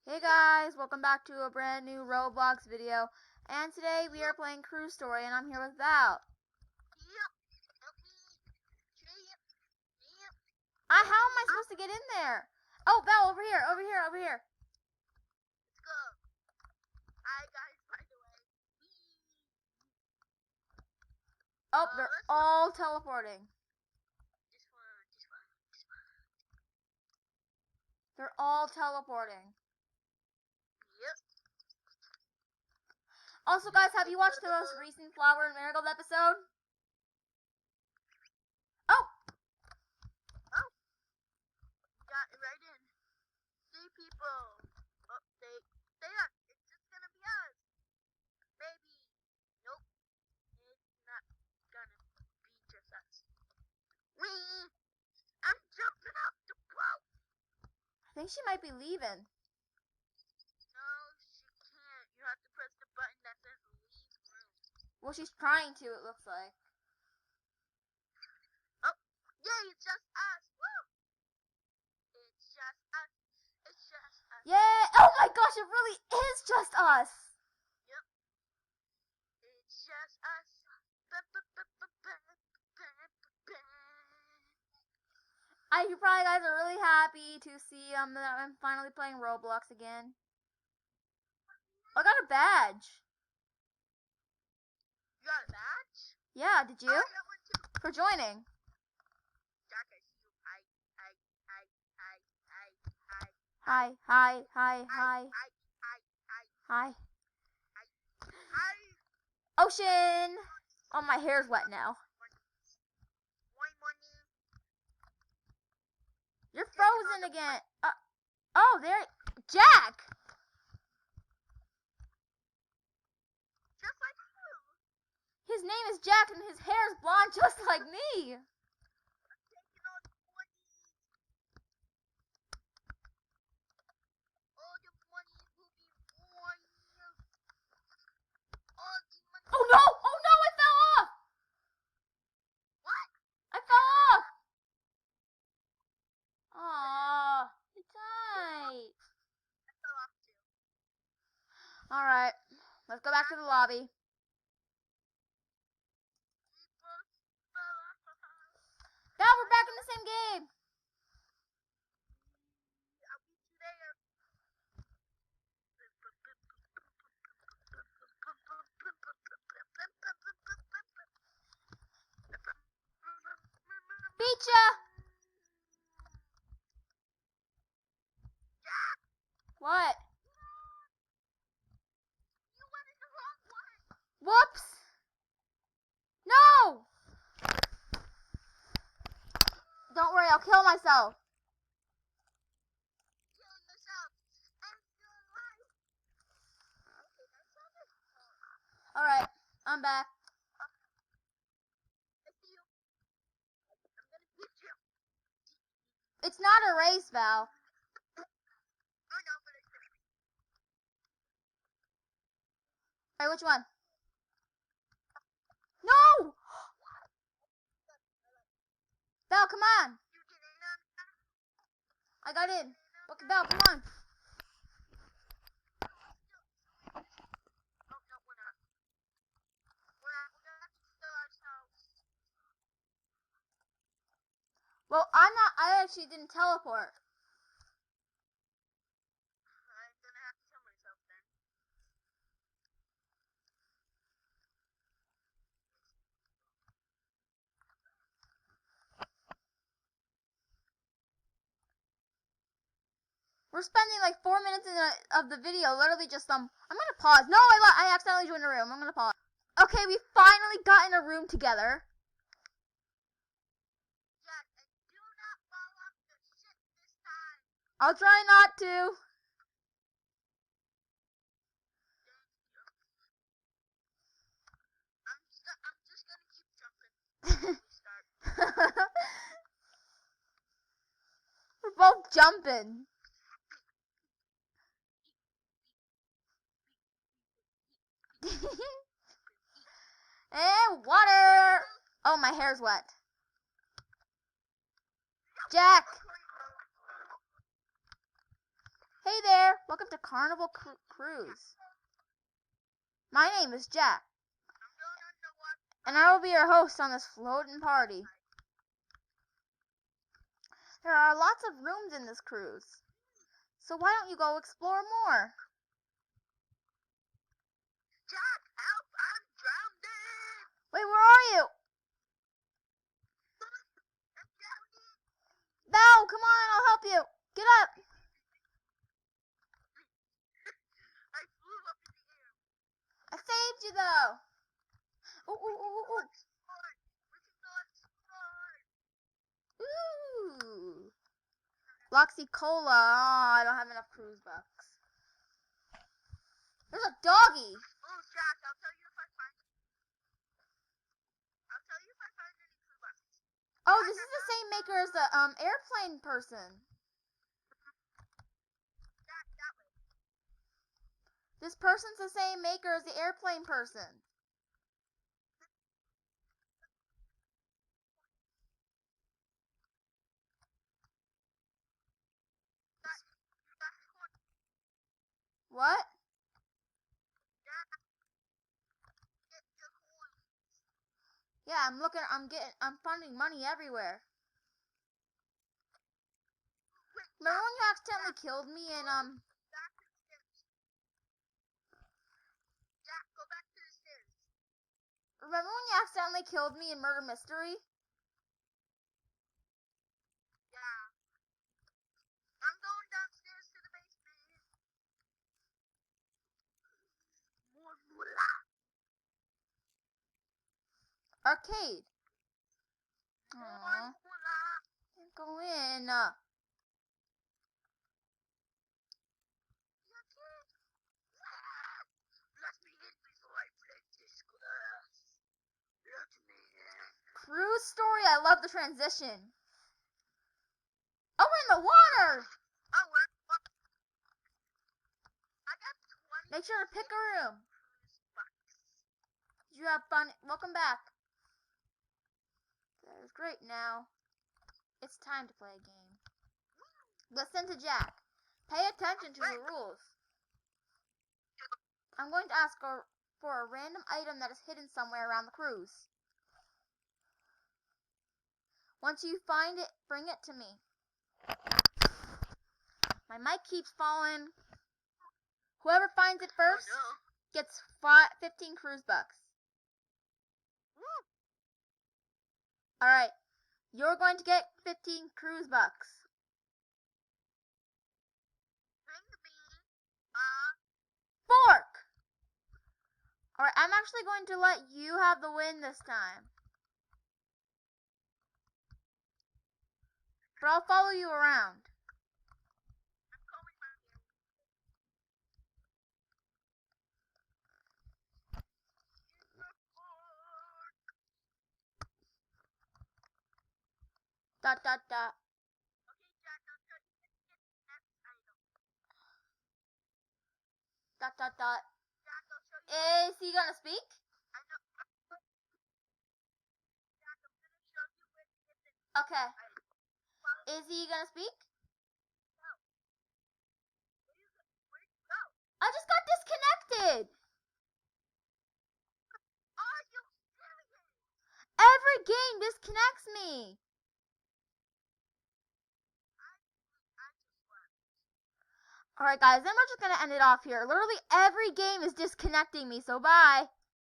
Hey guys, welcome back to a brand new Roblox video. And today we are playing Cruise Story, and I'm here with Val. How am I supposed to get in there? Oh, Val, over here. Let's go. Hi guys, by the way. Oh, they're all teleporting. This one. They're all teleporting. Yep. Also, guys, have you watched the most recent Flower and Marigold episode? Oh! Got it right in. See people. Oh, they are. It's just gonna be us. Maybe. Nope. It's not gonna be just us. Wee! I'm jumping off the boat. I think she might be leaving. No, she can't. You have to press the button that says leave room. Well, she's trying to, it looks like. Oh, yay, it's just us. Woo! It's just us. It's just us. Yay! Oh my gosh, it really is just us! Yep. It's just us. You probably guys are really happy to see that I'm finally playing Roblox again. I got a badge. You got a badge? Yeah, did you? I got one too. For joining. Jack, I see you. Hi. Hi. Ocean! Oh, my hair's wet now. You're frozen again. Oh, there. Jack! Just like you. His name is Jack and his hair is blonde just like me. I'm taking all the money. All the money will be mine. All the money. Oh no! Oh no! I fell off! What? I fell off! Aww, it died. I fell off too. Alright, let's go back to the lobby. We both fell off. Now we're back in the same game. I'll beat you there. Beat ya! What? You went in the wrong one. Whoops! No! Don't worry, I'll kill myself. Kill yourself. I'm still alive. Okay, that's all this. Alright, I'm back. I see you. I'm gonna beat you. It's not a race, Val. Oh no, but it's gonna be. Alright, which one? No! Val, come on! You get in on that? I got in. Okay, Val, come on. Oh no, we're not. We're gonna have to kill ourselves. Well, I actually didn't teleport. I'm gonna have to kill myself then. We're spending like 4 minutes of the video, literally just I'm gonna pause. No, I accidentally joined a room. I'm gonna pause. Okay, we finally got in a room together. Jack, and do not fall off the ship this time. I'll try not to. I'm just gonna keep jumping until we start. We're both jumping. And water. Oh, my hair's wet. Jack. Hey there. Welcome to Carnival Cruise. My name is Jack, I'm going on the water. and I will be your host on this floating party. There are lots of rooms in this cruise, so why don't you go explore more? Jack, help! I'm drowning! Wait, where are you? I'm drowning! Val, come on, I'll help you. Get up. I flew up in the air. I saved you, though. Ooh, ooh, ooh, ooh, ooh. Explore. We can go explore. Ooh. Bloxy Cola. Oh, I don't have enough cruise bucks. There's a doggy. Oh, Jack, I'll tell you if I find any food boxes. Oh, this is the same maker as the airplane person. Jack, that way. This person's the same maker as the airplane person. What? Jack, get your coin. Yeah, I'm finding money everywhere. Wait, Remember when you accidentally killed me in back to the stairs. Jack, go back to the stairs. Remember when you accidentally killed me in Murder Mystery? Yeah. I'm going downstairs to the basement. More moolah. Arcade. More Aww. moolah. Can't go in. Let me in before I break this glass. Let me in. Cruise story. I love the transition. Oh, we're in the water. Oh, I got 20. Make sure to pick a room. bucks. Did you have fun? Welcome back. That was great. Now, it's time to play a game. Listen to Jack. Pay attention to the rules. I'm going to ask for a random item that is hidden somewhere around the cruise. Once you find it, bring it to me. My mic keeps falling. Whoever finds it first Oh, no. gets 15 cruise bucks. Woo. Alright, you're going to get 15 cruise bucks. Bring me a Fork! Alright, I'm actually going to let you have the win this time. But I'll follow you around. I'm calling my name. Dot dot dot. Okay, Jack, I'll tell you when to get the next item. Dot dot dot. Jack, I'll show you. Is he gonna speak? I know. Jack, I'm gonna show you where to get the Okay. item. Follow Is he gonna speak? Where'd you go? I just got disconnected. Are you serious? Every game disconnects me. I just left. Alright guys, then we're just gonna end it off here. Literally every game is disconnecting me, so bye.